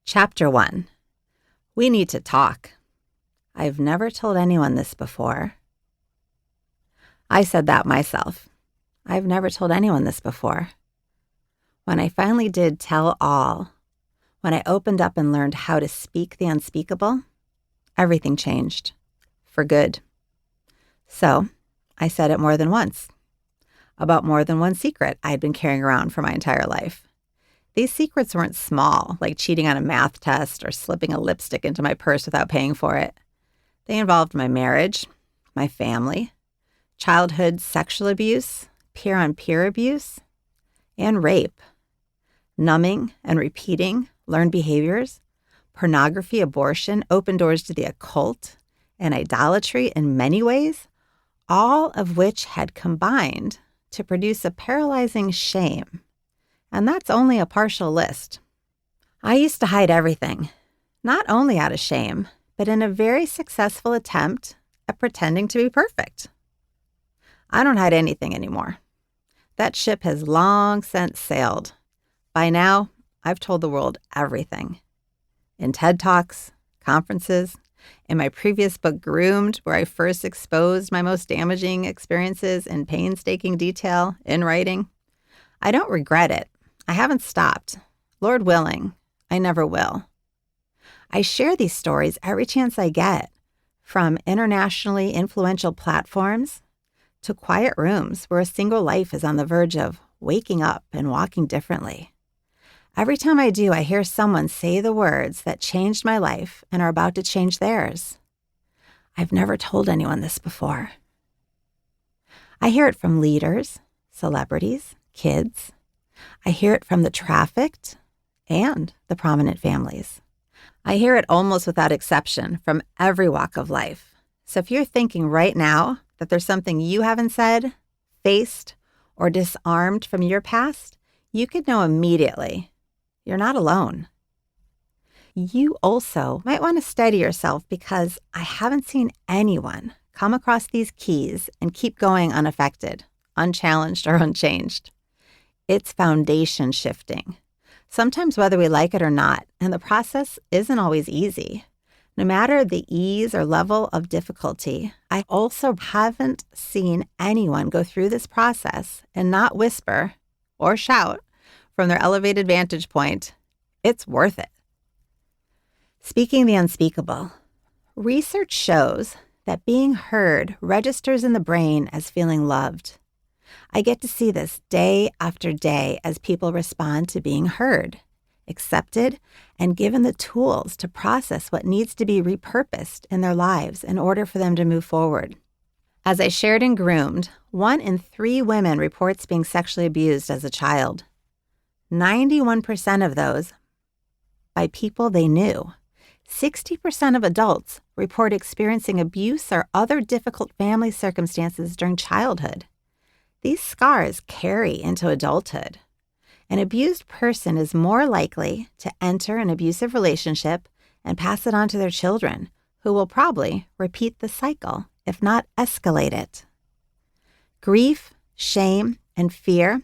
Chapter 1. We need to talk. I've never told anyone this before. I said that myself. I've never told anyone this before. When I finally did tell all, when I opened up and learned how to speak the unspeakable, everything changed. For good. So, I said it more than once. About more than one secret I'd been carrying around for my entire life. These secrets weren't small, like cheating on a math test or slipping a lipstick into my purse without paying for it. They involved my marriage, my family, childhood sexual abuse, peer-on-peer abuse, and rape. Numbing and repeating learned behaviors, pornography, abortion, open doors to the occult, and idolatry in many ways, all of which had combined to produce a paralyzing shame. And that's only a partial list. I used to hide everything, not only out of shame, but in a very successful attempt at pretending to be perfect. I don't hide anything anymore. That ship has long since sailed. By now, I've told the world everything. In TED Talks, conferences, in my previous book, Groomed, where I first exposed my most damaging experiences in painstaking detail in writing. I don't regret it. I haven't stopped. Lord willing, I never will. I share these stories every chance I get, from internationally influential platforms to quiet rooms where a single life is on the verge of waking up and walking differently. Every time I do, I hear someone say the words that changed my life and are about to change theirs. I've never told anyone this before. I hear it from leaders, celebrities, kids. I hear it from the trafficked and the prominent families. I hear it almost without exception from every walk of life. So if you're thinking right now that there's something you haven't said, faced, or disarmed from your past, you could know immediately you're not alone. You also might want to steady yourself, because I haven't seen anyone come across these keys and keep going unaffected, unchallenged, or unchanged. It's foundation shifting, sometimes whether we like it or not, and the process isn't always easy. No matter the ease or level of difficulty, I also haven't seen anyone go through this process and not whisper or shout from their elevated vantage point, "It's worth it." Speaking the unspeakable, research shows that being heard registers in the brain as feeling loved. I get to see this day after day as people respond to being heard, accepted, and given the tools to process what needs to be repurposed in their lives in order for them to move forward. As I shared in Groomed, 1 in 3 women reports being sexually abused as a child. 91% of those by people they knew. 60% of adults report experiencing abuse or other difficult family circumstances during childhood. These scars carry into adulthood. An abused person is more likely to enter an abusive relationship and pass it on to their children, who will probably repeat the cycle, if not escalate it. Grief, shame, and fear,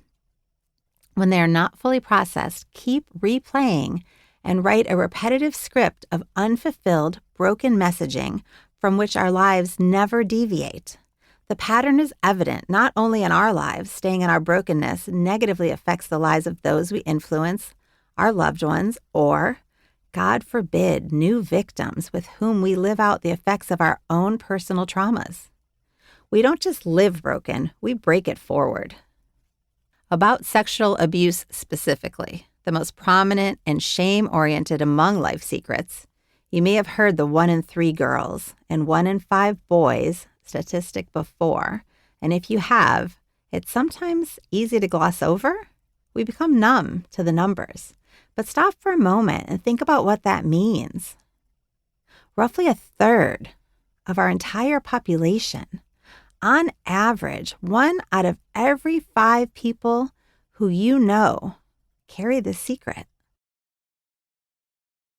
when they are not fully processed, keep replaying and write a repetitive script of unfulfilled, broken messaging from which our lives never deviate. The pattern is evident not only in our lives. Staying in our brokenness negatively affects the lives of those we influence, our loved ones, or, God forbid, new victims with whom we live out the effects of our own personal traumas. We don't just live broken, we break it forward. About sexual abuse specifically, the most prominent and shame-oriented among life secrets, you may have heard the 1 in 3 girls and 1 in 5 boys statistic before, and if you have, it's sometimes easy to gloss over. We become numb to the numbers. But stop for a moment and think about what that means. Roughly a third of our entire population, on average, 1 out of every 5 people who you know carry this secret.